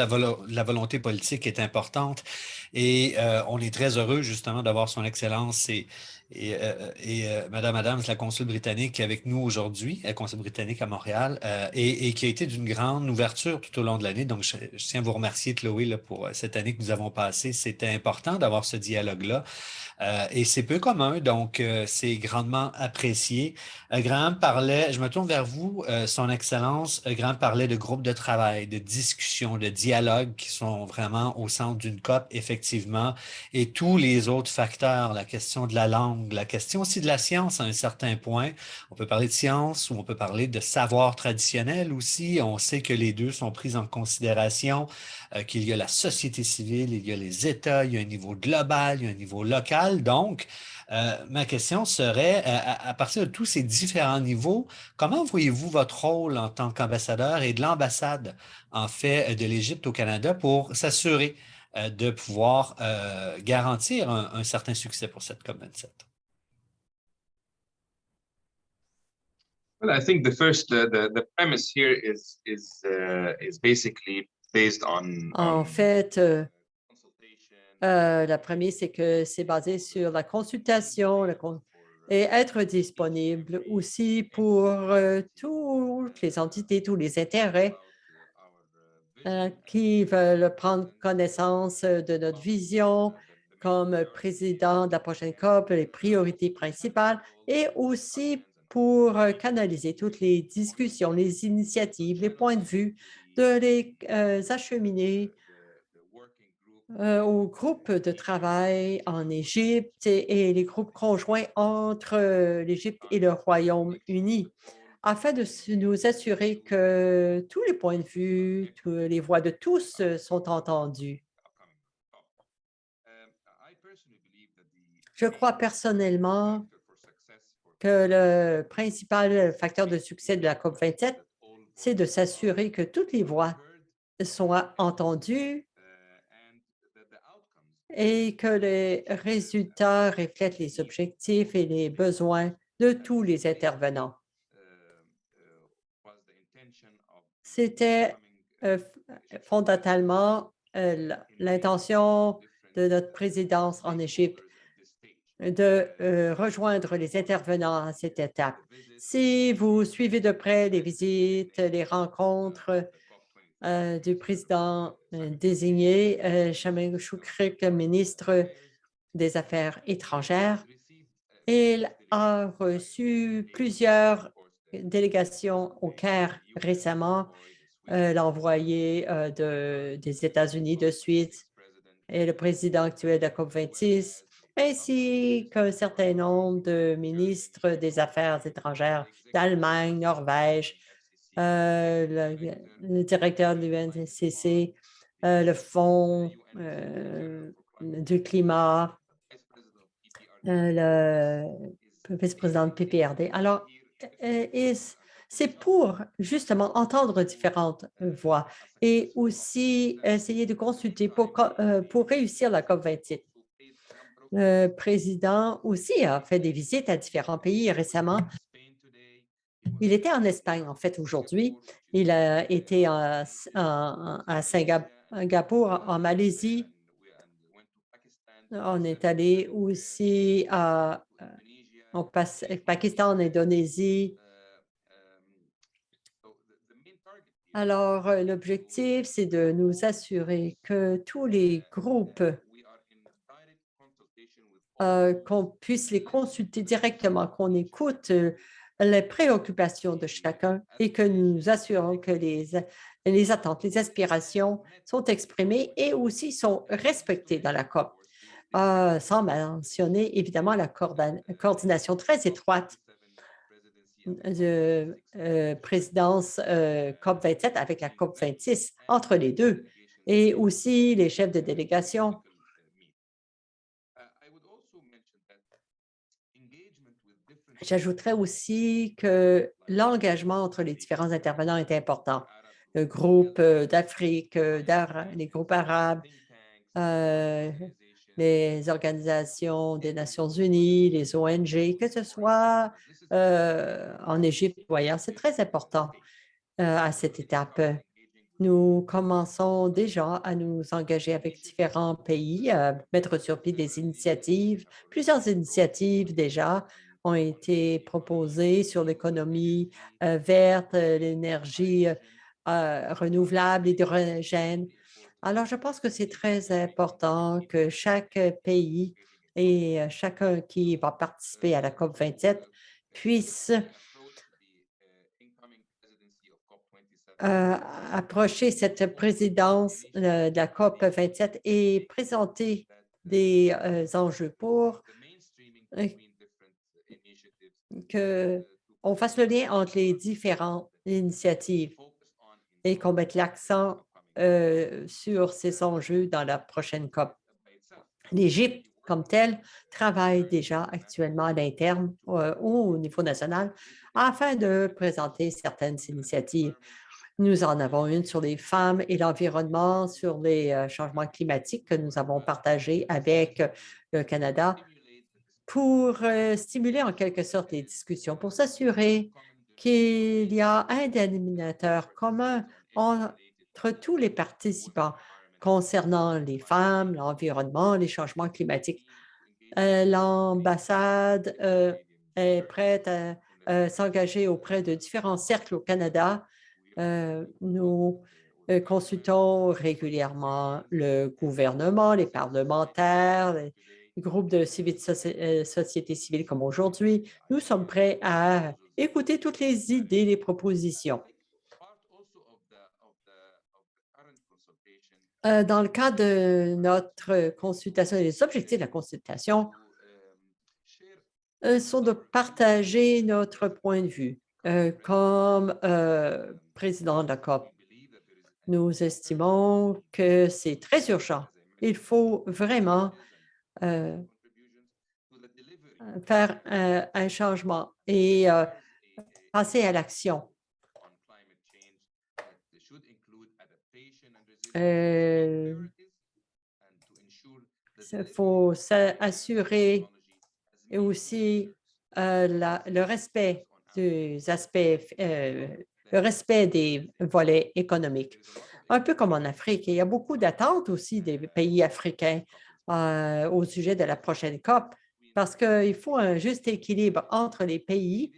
la volonté politique est importante et on est très heureux justement d'avoir son Excellence et Madame Adams, la consul britannique, qui est avec nous aujourd'hui, la consul britannique à Montréal, et qui a été d'une grande ouverture tout au long de l'année. Donc, je tiens à vous remercier, Chloé, là, pour cette année que nous avons passée. C'était important d'avoir ce dialogue-là. Et c'est peu commun, donc c'est grandement apprécié. Graham parlait, je me tourne vers vous, Son Excellence, Graham parlait de groupes de travail, de discussions, de dialogues qui sont vraiment au centre d'une COP, effectivement, et tous les autres facteurs, la question de la langue, la question aussi de la science à un certain point. On peut parler de science ou on peut parler de savoir traditionnel aussi. On sait que les deux sont pris en considération, qu'il y a la société civile, il y a les États, il y a un niveau global, il y a un niveau local. Donc, ma question serait, à partir de tous ces différents niveaux, comment voyez-vous votre rôle en tant qu'ambassadeur et de l'ambassade, en fait, de l'Égypte au Canada pour s'assurer de pouvoir garantir un certain succès pour cette COP27? Well, I think the premise here is basically based En fait, la première, c'est que c'est basé sur la consultation et être disponible aussi pour toutes les entités, tous les intérêts qui veulent prendre connaissance de notre vision comme président de la prochaine COP, les priorités principales et aussi pour canaliser toutes les discussions, les initiatives, les points de vue, de les acheminer au groupe de travail en Égypte et les groupes conjoints entre l'Égypte et le Royaume-Uni, afin de nous assurer que tous les points de vue, les voix de tous sont entendues. Je crois personnellement que le principal facteur de succès de la COP27, c'est de s'assurer que toutes les voix soient entendues et que les résultats reflètent les objectifs et les besoins de tous les intervenants. C'était fondamentalement l'intention de notre présidence en Égypte de rejoindre les intervenants à cette étape. Si vous suivez de près les visites, les rencontres du président désigné, Shamail Choukrik, ministre des Affaires étrangères, il a reçu plusieurs délégation au Caire récemment, l'envoyé des États-Unis de suite et le président actuel de la COP26, ainsi qu'un certain nombre de ministres des Affaires étrangères d'Allemagne, Norvège, le directeur de l'UNCC, le Fonds du climat, le vice-président de PPRD. Alors, c'est pour justement entendre différentes voix et aussi essayer de consulter pour réussir la COP28. Le président aussi a fait des visites à différents pays récemment. Il était en Espagne, en fait, aujourd'hui. Il a été à Singapour, en Malaisie. On est allé aussi au Pakistan, en Indonésie. Alors, l'objectif, c'est de nous assurer que tous les groupes, qu'on puisse les consulter directement, qu'on écoute les préoccupations de chacun et que nous nous assurons que les attentes, les aspirations sont exprimées et aussi sont respectées dans la COP, sans mentionner évidemment la coordination très étroite de présidence COP27 avec la COP26 entre les deux et aussi les chefs de délégation. J'ajouterais aussi que l'engagement entre les différents intervenants est important. Le groupe d'Afrique, les groupes arabes, les organisations des Nations unies, les ONG, que ce soit en Égypte ou ailleurs, c'est très important à cette étape. Nous commençons déjà à nous engager avec différents pays, à mettre sur pied des initiatives. Plusieurs initiatives déjà ont été proposées sur l'économie verte, l'énergie renouvelable, l'hydrogène. Alors, je pense que c'est très important que chaque pays et chacun qui va participer à la COP27 puisse approcher cette présidence de la COP27 et présenter des enjeux pour qu'on fasse le lien entre les différentes initiatives et qu'on mette l'accent sur ces enjeux dans la prochaine COP. L'Égypte, comme telle, travaille déjà actuellement à l'interne ou au niveau national afin de présenter certaines initiatives. Nous en avons une sur les femmes et l'environnement, sur les changements climatiques que nous avons partagé avec le Canada pour stimuler en quelque sorte les discussions, pour s'assurer qu'il y a un dénominateur commun entre tous les participants concernant les femmes, l'environnement, les changements climatiques. L'ambassade est prête à s'engager auprès de différents cercles au Canada. Nous consultons régulièrement le gouvernement, les parlementaires, les groupes de société civile comme aujourd'hui. Nous sommes prêts à écouter toutes les idées, les propositions. Dans le cadre de notre consultation et les objectifs de la consultation sont de partager notre point de vue comme président de la COP. Nous estimons que c'est très urgent. Il faut vraiment faire un changement et passer à l'action. Il faut s'assurer aussi le respect des aspects, le respect des volets économiques. Un peu comme en Afrique, il y a beaucoup d'attentes aussi des pays africains au sujet de la prochaine COP parce qu'il faut un juste équilibre entre les pays,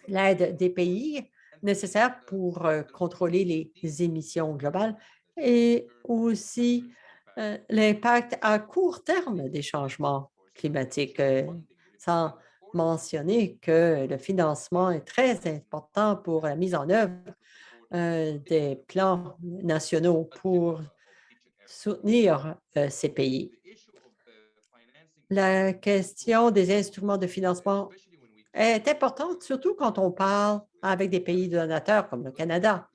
l'aide des pays nécessaire pour contrôler les émissions globales et aussi l'impact à court terme des changements climatiques sans mentionner que le financement est très important pour la mise en œuvre des plans nationaux pour soutenir ces pays. La question des instruments de financement est importante, surtout quand on parle avec des pays donateurs comme le Canada.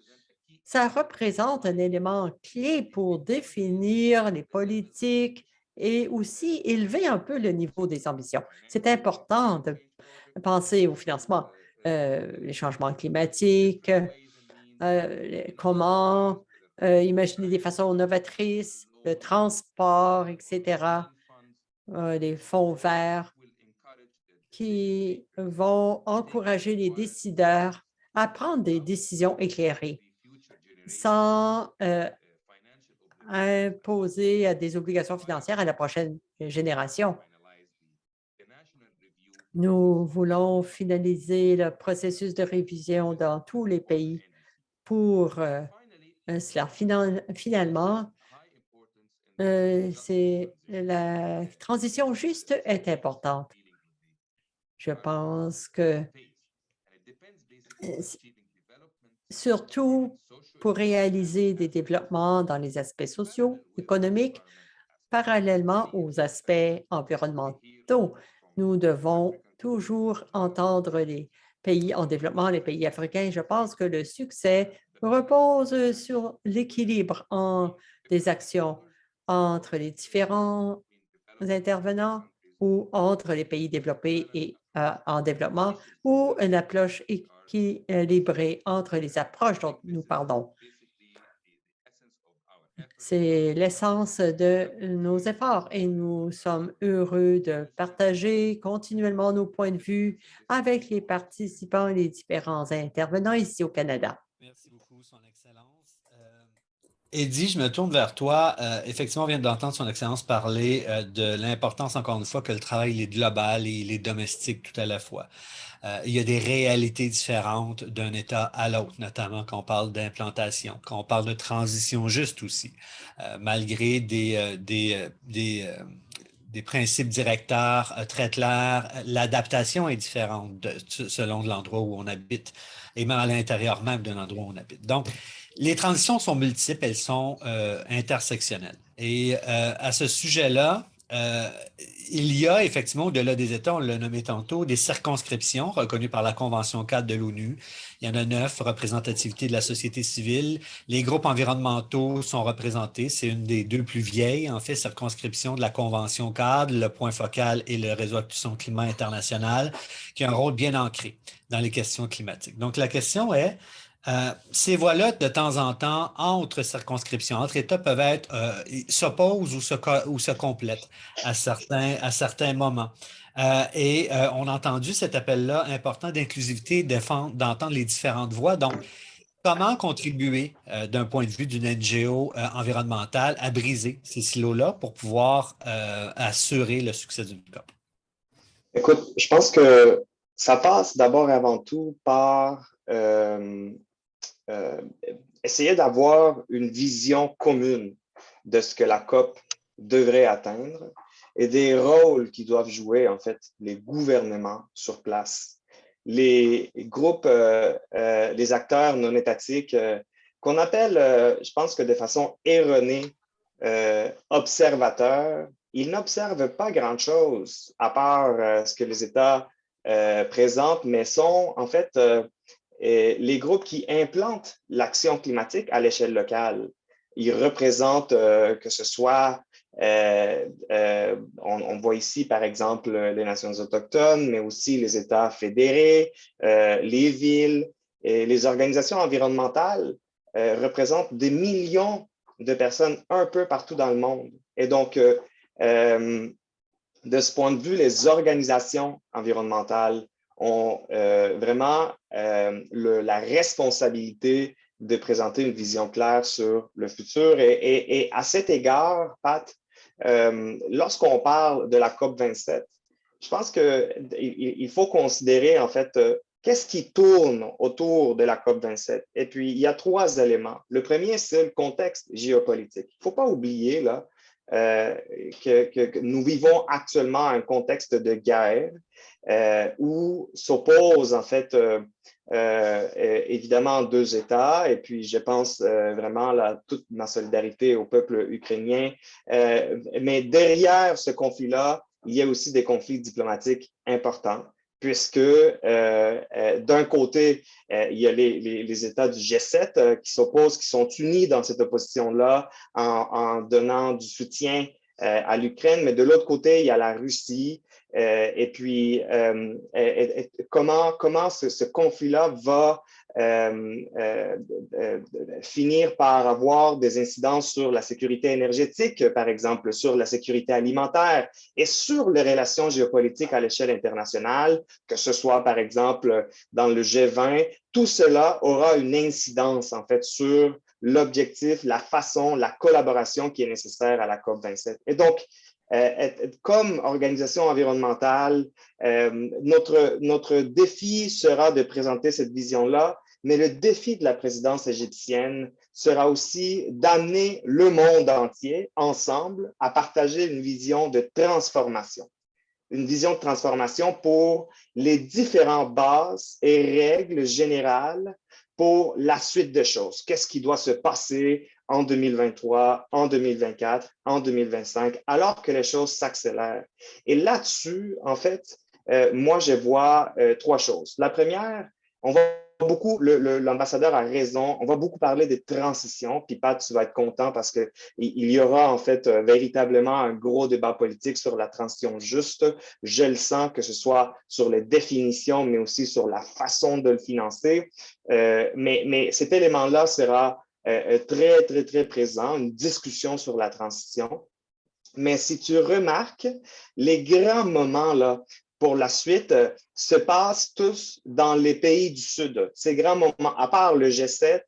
Ça représente un élément clé pour définir les politiques et aussi élever un peu le niveau des ambitions. C'est important de penser au financement, les changements climatiques, comment imaginer des façons novatrices, le transport, etc., les fonds verts qui vont encourager les décideurs à prendre des décisions éclairées sans imposer des obligations financières à la prochaine génération. Nous voulons finaliser le processus de révision dans tous les pays pour cela. Finalement, la transition juste est importante. Je pense que surtout pour réaliser des développements dans les aspects sociaux, économiques, parallèlement aux aspects environnementaux. Nous devons toujours entendre les pays en développement, les pays africains. Je pense que le succès repose sur l'équilibre des actions entre les différents intervenants ou entre les pays développés et en développement ou une approche équilibrée entre les approches dont nous parlons. C'est l'essence de nos efforts et nous sommes heureux de partager continuellement nos points de vue avec les participants et les différents intervenants ici au Canada. Merci beaucoup, Son Excellence. Eddie, je me tourne vers toi. Effectivement, on vient d'entendre Son Excellence parler de l'importance, encore une fois, que le travail est global et il est domestique tout à la fois. Il y a des réalités différentes d'un État à l'autre, notamment quand on parle d'implantation, quand on parle de transition juste aussi, malgré des principes directeurs très clairs, l'adaptation est différente selon l'endroit où on habite et même à l'intérieur même d'un endroit où on habite. Donc, les transitions sont multiples, elles sont intersectionnelles. Et à ce sujet-là, il y a effectivement, au-delà des États, on l'a nommé tantôt, des circonscriptions reconnues par la Convention cadre de l'ONU. Il y en a 9, représentativité de la société civile. Les groupes environnementaux sont représentés. C'est une des 2 plus vieilles, en fait, circonscriptions de la Convention cadre. Le point focal est le Réseau Action Climat International, qui a un rôle bien ancré dans les questions climatiques. Donc, la question est, ces voies-là, de temps en temps, entre circonscriptions, entre États, peuvent être s'opposent ou se complètent à certains moments. On a entendu cet appel-là important d'inclusivité, d'entendre les différentes voix. Donc, comment contribuer d'un point de vue d'une NGO environnementale à briser ces silos-là pour pouvoir assurer le succès d'une COP? Écoute, je pense que ça passe d'abord et avant tout par essayer d'avoir une vision commune de ce que la COP devrait atteindre et des rôles qui doivent jouer, en fait, les gouvernements sur place, les groupes, les acteurs non étatiques, qu'on appelle, je pense que de façon erronée, observateurs. Ils n'observent pas grand-chose à part ce que les États présentent, mais sont, en fait, les groupes qui implantent l'action climatique à l'échelle locale. Ils représentent que ce soit, on voit ici par exemple les nations autochtones, mais aussi les États fédérés, les villes et les organisations environnementales représentent des millions de personnes un peu partout dans le monde. Et donc, de ce point de vue, les organisations environnementales ont vraiment la responsabilité de présenter une vision claire sur le futur. Et à cet égard, Pat, lorsqu'on parle de la COP27, je pense qu'il faut considérer en fait qu'est-ce qui tourne autour de la COP27. Et puis, il y a 3 éléments. Le premier, c'est le contexte géopolitique. Il ne faut pas oublier là, que nous vivons actuellement un contexte de guerre où s'opposent en fait évidemment deux États, et puis je pense vraiment toute ma solidarité au peuple ukrainien. Mais derrière ce conflit-là, il y a aussi des conflits diplomatiques importants, puisque d'un côté, il y a les États du G7 qui s'opposent, qui sont unis dans cette opposition-là en donnant du soutien à l'Ukraine, mais de l'autre côté, il y a la Russie. Et puis, comment ce conflit-là va finir par avoir des incidences sur la sécurité énergétique, par exemple, sur la sécurité alimentaire et sur les relations géopolitiques à l'échelle internationale, que ce soit, par exemple, dans le G20, tout cela aura une incidence, en fait, sur l'objectif, la façon, la collaboration qui est nécessaire à la COP27. Et donc, comme organisation environnementale, notre défi sera de présenter cette vision-là, mais le défi de la présidence égyptienne sera aussi d'amener le monde entier ensemble à partager une vision de transformation. Une vision de transformation pour les différentes bases et règles générales pour la suite des choses. Qu'est-ce qui doit se passer en 2023, en 2024, en 2025, alors que les choses s'accélèrent. Et là-dessus, en fait, moi, je vois trois choses. La première, on va beaucoup, l'ambassadeur a raison, on va beaucoup parler des transitions, puis Pat, tu vas être content parce qu'il y aura en fait véritablement un gros débat politique sur la transition juste. Je le sens, que ce soit sur les définitions, mais aussi sur la façon de le financer. Mais cet élément-là sera très, très, très présent, une discussion sur la transition. Mais si tu remarques, les grands moments là, pour la suite se passent tous dans les pays du Sud. Ces grands moments, à part le G7,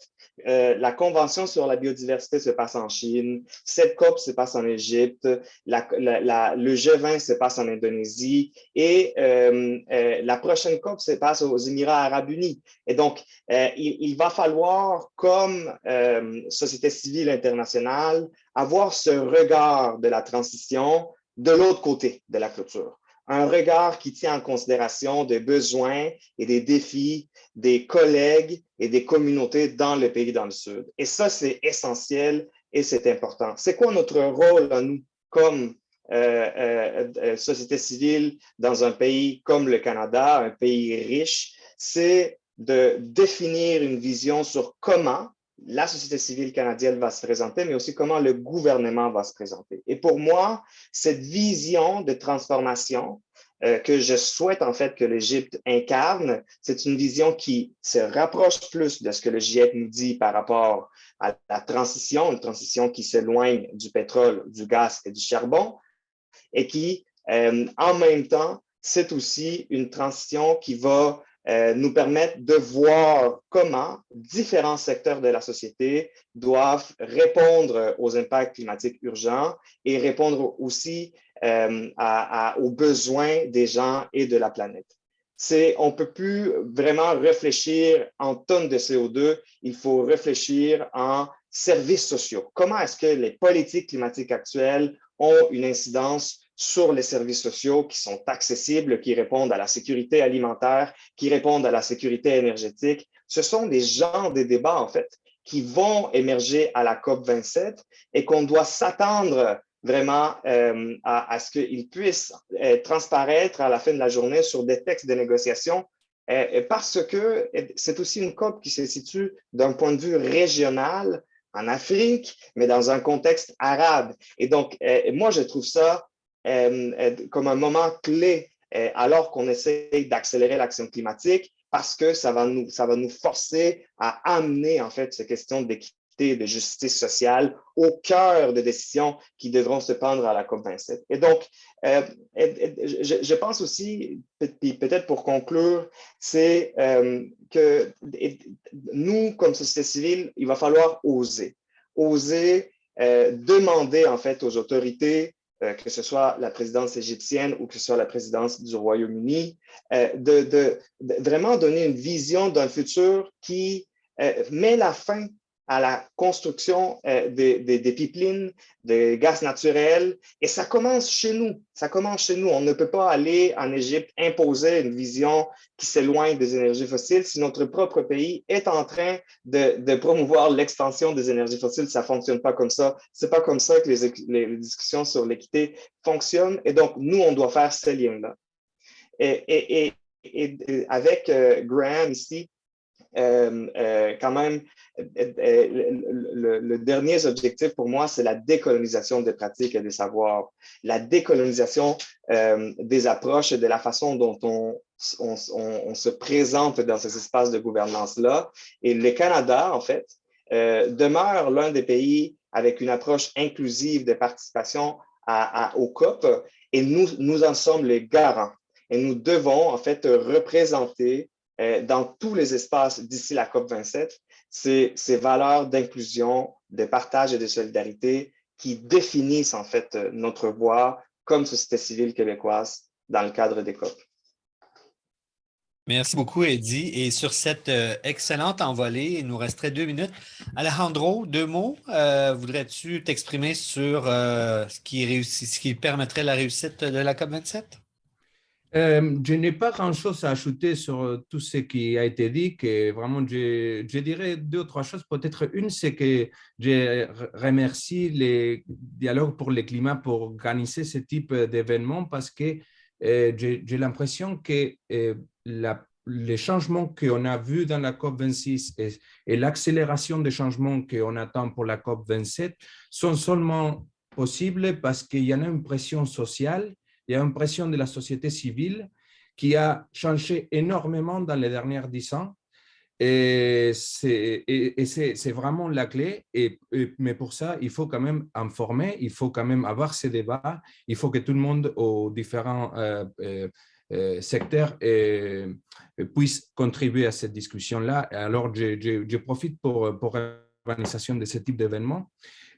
la Convention sur la biodiversité se passe en Chine, cette COP se passe en Égypte, le G20 se passe en Indonésie et la prochaine COP se passe aux Émirats arabes unis. Et donc, il va falloir, comme société civile internationale, avoir ce regard de la transition de l'autre côté de la clôture. Un regard qui tient en considération des besoins et des défis des collègues et des communautés dans le pays dans le Sud. Et ça, c'est essentiel et c'est important. C'est quoi notre rôle à nous comme société civile dans un pays comme le Canada, un pays riche? C'est de définir une vision sur comment la société civile canadienne va se présenter, mais aussi comment le gouvernement va se présenter. Et pour moi, cette vision de transformation que je souhaite en fait que l'Égypte incarne, c'est une vision qui se rapproche plus de ce que le GIEC nous dit par rapport à la transition, une transition qui s'éloigne du pétrole, du gaz et du charbon, et qui, en même temps, c'est aussi une transition qui va nous permettre de voir comment différents secteurs de la société doivent répondre aux impacts climatiques urgents et répondre aussi aux besoins des gens et de la planète. On ne peut plus vraiment réfléchir en tonnes de CO2, il faut réfléchir en services sociaux. Comment est-ce que les politiques climatiques actuelles ont une incidence sur les services sociaux qui sont accessibles, qui répondent à la sécurité alimentaire, qui répondent à la sécurité énergétique? Ce sont des genres de débats, en fait, qui vont émerger à la COP27 et qu'on doit s'attendre vraiment à ce qu'ils puissent transparaître à la fin de la journée sur des textes de négociation parce que c'est aussi une COP qui se situe d'un point de vue régional en Afrique, mais dans un contexte arabe. Et donc, moi, je trouve ça comme un moment clé alors qu'on essaye d'accélérer l'action climatique parce que ça va nous forcer à amener en fait ces questions d'équité, de justice sociale au cœur des décisions qui devront se prendre à la COP27. Et donc, je pense aussi, peut-être pour conclure, c'est que nous, comme société civile, il va falloir oser demander en fait aux autorités, que ce soit la présidence égyptienne ou que ce soit la présidence du Royaume-Uni, de vraiment donner une vision d'un futur qui met la fin à la construction des pipelines, de gaz naturel. Et ça commence chez nous. Ça commence chez nous. On ne peut pas aller en Égypte imposer une vision qui s'éloigne des énergies fossiles si notre propre pays est en train de promouvoir l'extension des énergies fossiles. Ça ne fonctionne pas comme ça. Ce n'est pas comme ça que les discussions sur l'équité fonctionnent. Et donc, nous, on doit faire ce lien-là. Et avec Graham ici, quand même, le dernier objectif pour moi, c'est la décolonisation des pratiques et des savoirs, la décolonisation des approches et de la façon dont on se présente dans ces espaces de gouvernance-là. Et le Canada, en fait, demeure l'un des pays avec une approche inclusive de participation au COP, et nous en sommes les garants. Et nous devons, en fait, représenter dans tous les espaces d'ici la COP27, ces valeurs d'inclusion, de partage et de solidarité qui définissent en fait notre voix comme société civile québécoise dans le cadre des COP. Merci beaucoup, Eddie. Et sur cette excellente envolée, il nous resterait 2 minutes. Alejandro, 2 mots. Voudrais-tu t'exprimer sur ce qui permettrait la réussite de la COP27? Je n'ai pas grand-chose à ajouter sur tout ce qui a été dit, que vraiment, je dirais 2 ou 3 choses. Peut-être une, c'est que je remercie les dialogues pour le climat pour organiser ce type d'événement parce que j'ai l'impression que les changements qu'on a vus dans la COP26 et l'accélération des changements qu'on attend pour la COP27 sont seulement possibles parce qu'il y en a une pression sociale. Il y a une pression de la société civile qui a changé énormément dans les dernières 10 ans. Et c'est vraiment la clé. Mais pour ça, il faut quand même informer, il faut quand même avoir ces débats, il faut que tout le monde aux différents secteurs puisse contribuer à cette discussion-là. Alors, je profite pour l'organisation de ce type d'événement.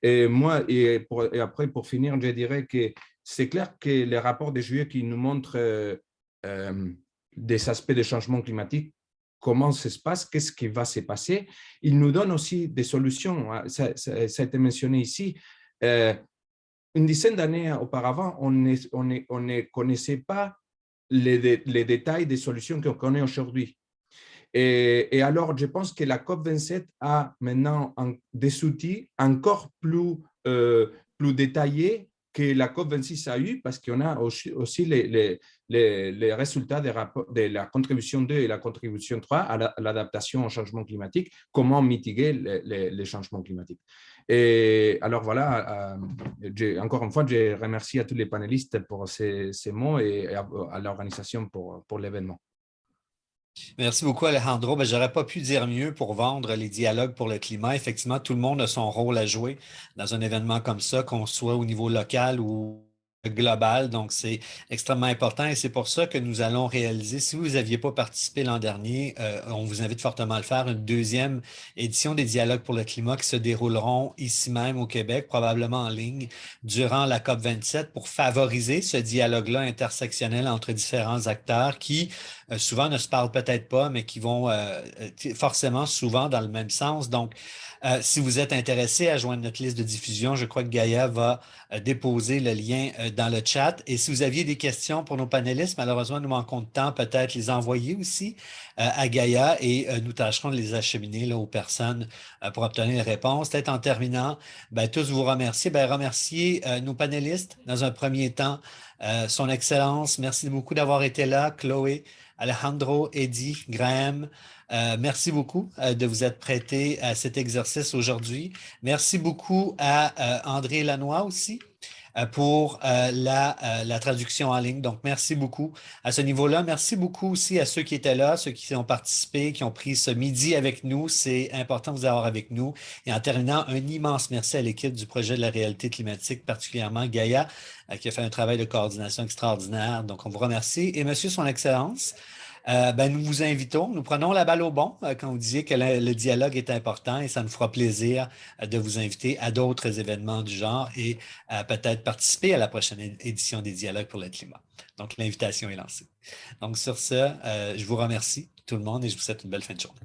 Et moi, et après, pour finir, je dirais que c'est clair que les rapports de juillet qui nous montrent des aspects de changement climatique, comment ça se passe, qu'est-ce qui va se passer, ils nous donnent aussi des solutions. Ça a été mentionné ici. Une dizaine d'années auparavant, on ne connaissait pas les détails des solutions qu'on connaît aujourd'hui. Et alors, je pense que la COP27 a maintenant des outils encore plus détaillés que la COP26 a eu, parce qu'on a aussi les résultats de la contribution 2 et la contribution 3 à l'adaptation au changement climatique, comment mitiguer les changements climatiques. Et alors voilà, encore une fois, je remercie à tous les panélistes pour ces mots et à l'organisation pour l'événement. Merci beaucoup, Alejandro. Je n'aurais pas pu dire mieux pour vendre les dialogues pour le climat. Effectivement, tout le monde a son rôle à jouer dans un événement comme ça, qu'on soit au niveau local ou global. Donc, c'est extrêmement important et c'est pour ça que nous allons réaliser, si vous n'aviez pas participé l'an dernier, on vous invite fortement à le faire, une 2e édition des dialogues pour le climat qui se dérouleront ici même au Québec, probablement en ligne, durant la COP27 pour favoriser ce dialogue-là intersectionnel entre différents acteurs qui souvent ne se parlent peut-être pas, mais qui vont forcément souvent dans le même sens. Donc, si vous êtes intéressé à joindre notre liste de diffusion, je crois que Gaïa va déposer le lien dans le chat. Et si vous aviez des questions pour nos panélistes, malheureusement, nous manquons de temps, peut-être les envoyer aussi à Gaïa et nous tâcherons de les acheminer là, aux personnes pour obtenir les réponses. Peut-être en terminant, tous vous remercier. Remercier nos panélistes dans un premier temps. Son Excellence, merci beaucoup d'avoir été là, Chloé, Alejandro, Eddie, Graham. Merci beaucoup de vous être prêté à cet exercice aujourd'hui. Merci beaucoup à André Lanois aussi pour la traduction en ligne. Donc, merci beaucoup à ce niveau-là. Merci beaucoup aussi à ceux qui étaient là, ceux qui ont participé, qui ont pris ce midi avec nous. C'est important de vous avoir avec nous. Et en terminant, un immense merci à l'équipe du projet de la réalité climatique, particulièrement Gaïa, qui a fait un travail de coordination extraordinaire. Donc, on vous remercie. Et Monsieur Son Excellence, nous vous invitons, nous prenons la balle au bon quand vous disiez que le dialogue est important et ça nous fera plaisir de vous inviter à d'autres événements du genre et peut-être participer à la prochaine édition des dialogues pour le climat. Donc, l'invitation est lancée. Donc, sur ce, je vous remercie tout le monde et je vous souhaite une belle fin de journée.